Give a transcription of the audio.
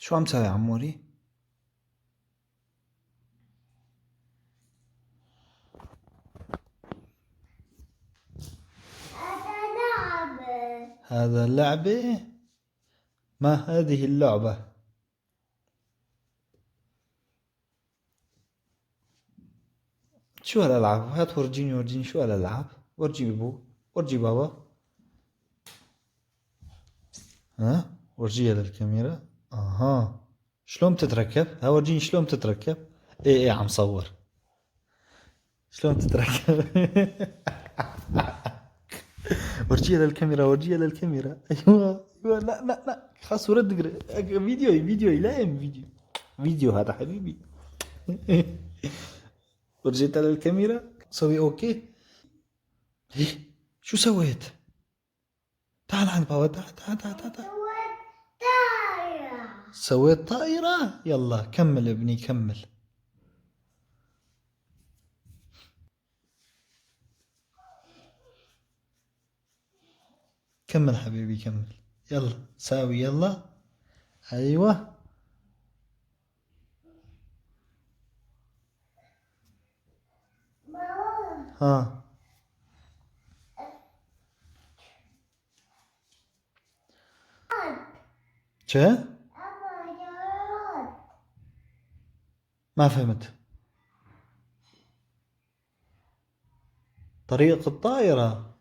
شو عم تسوي عموري؟ هذا لعبة. هذا لعبة؟ ما هذه اللعبة؟ شو هالألعاب؟ هات ورجيني شو هالألعاب؟ ورجي بابو، ورجي بابا. ها؟ ورجيها للكاميرا. اها. شلون بتتركب؟ ها ورجيني شلون بتتركب؟ ايه عم صور. شلون بتتركب؟ ورجيها للكاميرا ايوه لا خلاص ورد فيديو لا فيديو. فيديو هذا حبيبي. ورجيتها للكاميرا سوي اوكي. ايه شو سويت؟ تعال عند بابا تعال. سويت طايرة. سويت طائرة. يلا كمل ابني كمل. كمل حبيبي كمل. يلا ساوي يلا. ايوه. ماما. ها. شو؟ أبا يرد. ما فهمت. طريق الطائرة.